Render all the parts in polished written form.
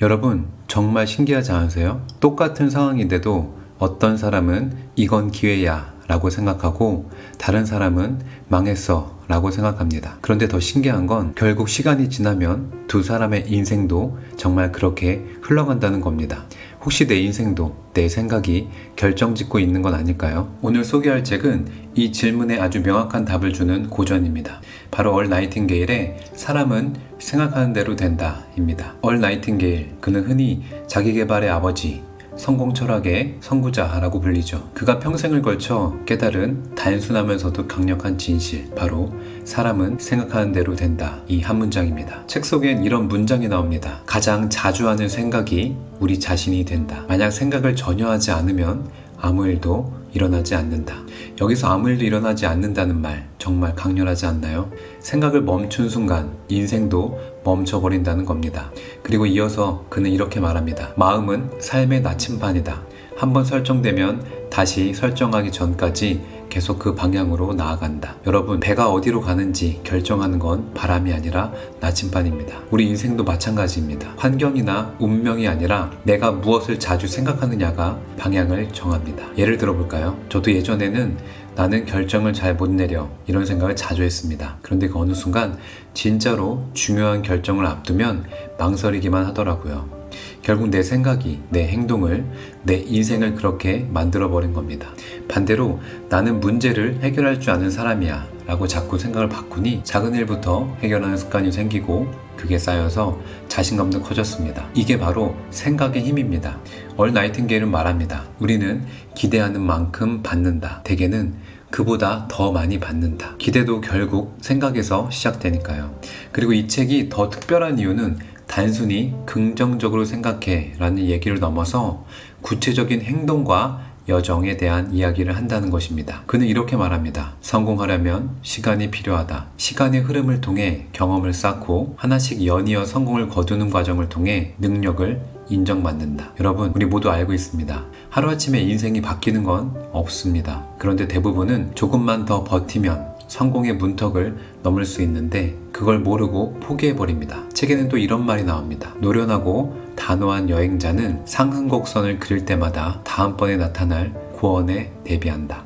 여러분, 정말 신기하지 않으세요? 똑같은 상황인데도 어떤 사람은 이건 기회야 라고 생각하고 다른 사람은 망했어 라고 생각합니다. 그런데 더 신기한 건 결국 시간이 지나면 두 사람의 인생도 정말 그렇게 흘러간다는 겁니다. 혹시 내 인생도 내 생각이 결정짓고 있는 건 아닐까요? 오늘 소개할 책은 이 질문에 아주 명확한 답을 주는 고전입니다. 바로 얼 나이팅게일의 사람은 생각하는 대로 된다 입니다. 얼 나이팅게일, 그는 흔히 자기계발의 아버지, 성공 철학의 선구자라고 불리죠. 그가 평생을 걸쳐 깨달은 단순하면서도 강력한 진실, 바로 사람은 생각하는 대로 된다, 이 한 문장입니다. 책 속엔 이런 문장이 나옵니다. 가장 자주 하는 생각이 우리 자신이 된다. 만약 생각을 전혀 하지 않으면 아무 일도 일어나지 않는다. 여기서 아무 일도 일어나지 않는다는 말 정말 강렬하지 않나요? 생각을 멈춘 순간 인생도 멈춰버린다는 겁니다. 그리고 이어서 그는 이렇게 말합니다. 마음은 삶의 나침반이다. 한번 설정되면 다시 설정하기 전까지 계속 그 방향으로 나아간다. 여러분, 배가 어디로 가는지 결정하는 건 바람이 아니라 나침반입니다. 우리 인생도 마찬가지입니다. 환경이나 운명이 아니라 내가 무엇을 자주 생각하느냐가 방향을 정합니다. 예를 들어볼까요? 저도 예전에는 나는 결정을 잘 못 내려, 이런 생각을 자주 했습니다. 그런데 그 어느 순간 진짜로 중요한 결정을 앞두면 망설이기만 하더라고요. 결국 내 생각이 내 행동을, 내 인생을 그렇게 만들어버린 겁니다. 반대로 나는 문제를 해결할 줄 아는 사람이야 라고 자꾸 생각을 바꾸니 작은 일부터 해결하는 습관이 생기고 그게 쌓여서 자신감도 커졌습니다. 이게 바로 생각의 힘입니다. 얼 나이팅게일은 말합니다. 우리는 기대하는 만큼 받는다. 대개는 그보다 더 많이 받는다. 기대도 결국 생각에서 시작되니까요. 그리고 이 책이 더 특별한 이유는 단순히 긍정적으로 생각해 라는 얘기를 넘어서 구체적인 행동과 여정에 대한 이야기를 한다는 것입니다. 그는 이렇게 말합니다. 성공하려면 시간이 필요하다. 시간의 흐름을 통해 경험을 쌓고 하나씩 연이어 성공을 거두는 과정을 통해 능력을 인정받는다. 여러분, 우리 모두 알고 있습니다. 하루아침에 인생이 바뀌는 건 없습니다. 그런데 대부분은 조금만 더 버티면 성공의 문턱을 넘을 수 있는데 그걸 모르고 포기해버립니다. 책에는 또 이런 말이 나옵니다. 노련하고 단호한 여행자는 상승곡선을 그릴 때마다 다음번에 나타날 고원에 대비한다.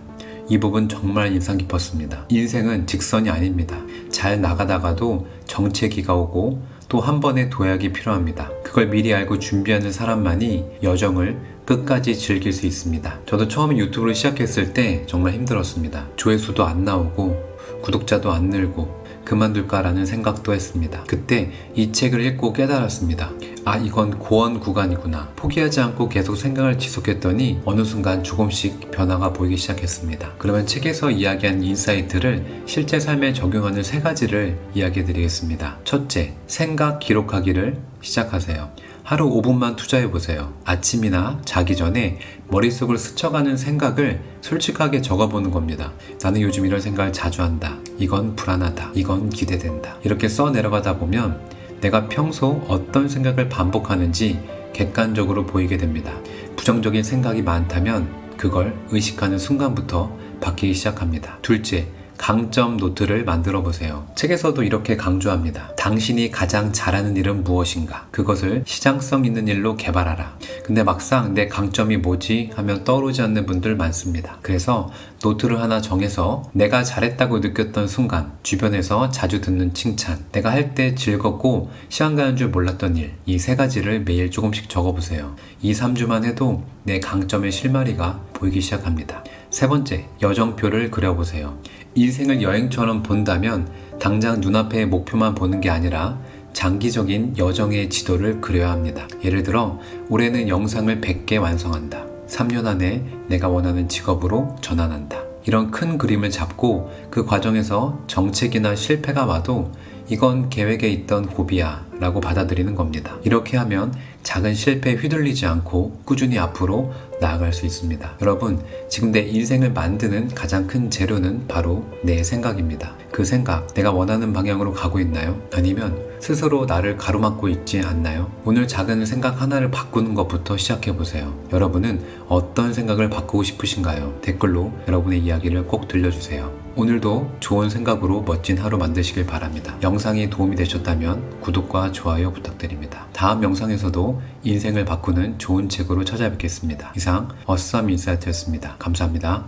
이 부분 정말 인상 깊었습니다. 인생은 직선이 아닙니다. 잘 나가다가도 정체기가 오고 또 한 번의 도약이 필요합니다. 그걸 미리 알고 준비하는 사람만이 여정을 끝까지 즐길 수 있습니다. 저도 처음에 유튜브를 시작했을 때 정말 힘들었습니다. 조회수도 안 나오고 구독자도 안 늘고 그만둘까라는 생각도 했습니다. 그때 이 책을 읽고 깨달았습니다. 아, 이건 고원 구간이구나. 포기하지 않고 계속 생각을 지속했더니 어느 순간 조금씩 변화가 보이기 시작했습니다. 그러면 책에서 이야기한 인사이트를 실제 삶에 적용하는 3가지를 이야기해 드리겠습니다. 첫째, 생각 기록하기를 시작하세요. 하루 5분만 투자해보세요. 아침이나 자기 전에 머릿속을 스쳐가는 생각을 솔직하게 적어보는 겁니다. 나는 요즘 이런 생각을 자주 한다. 이건 불안하다. 이건 기대된다. 이렇게 써 내려가다 보면 내가 평소 어떤 생각을 반복하는지 객관적으로 보이게 됩니다. 부정적인 생각이 많다면 그걸 의식하는 순간부터 바뀌기 시작합니다. 둘째, 강점 노트를 만들어 보세요. 책에서도 이렇게 강조합니다. 당신이 가장 잘하는 일은 무엇인가? 그것을 시장성 있는 일로 개발하라. 근데 막상 내 강점이 뭐지? 하면 떠오르지 않는 분들 많습니다. 그래서 노트를 하나 정해서 내가 잘했다고 느꼈던 순간, 주변에서 자주 듣는 칭찬, 내가 할 때 즐겁고 시간 가는 줄 몰랐던 일, 이 3가지를 매일 조금씩 적어보세요. 2-3주만 해도 내 강점의 실마리가 보이기 시작합니다. 세 번째, 여정표를 그려보세요. 인생을 여행처럼 본다면 당장 눈앞의 목표만 보는 게 아니라 장기적인 여정의 지도를 그려야 합니다. 예를 들어 올해는 영상을 100개 완성한다. 3년 안에 내가 원하는 직업으로 전환한다. 이런 큰 그림을 잡고 그 과정에서 정책이나 실패가 와도 이건 계획에 있던 고비야 라고 받아들이는 겁니다. 이렇게 하면 작은 실패에 휘둘리지 않고 꾸준히 앞으로 나아갈 수 있습니다. 여러분, 지금 내 인생을 만드는 가장 큰 재료는 바로 내 생각입니다. 그 생각, 내가 원하는 방향으로 가고 있나요? 아니면 스스로 나를 가로막고 있지 않나요? 오늘 작은 생각 하나를 바꾸는 것부터 시작해보세요. 여러분은 어떤 생각을 바꾸고 싶으신가요? 댓글로 여러분의 이야기를 꼭 들려주세요. 오늘도 좋은 생각으로 멋진 하루 만드시길 바랍니다. 영상이 도움이 되셨다면 구독과 좋아요 부탁드립니다. 다음 영상에서도 인생을 바꾸는 좋은 책으로 찾아뵙겠습니다. 이상 어썸 인사이트였습니다. 감사합니다.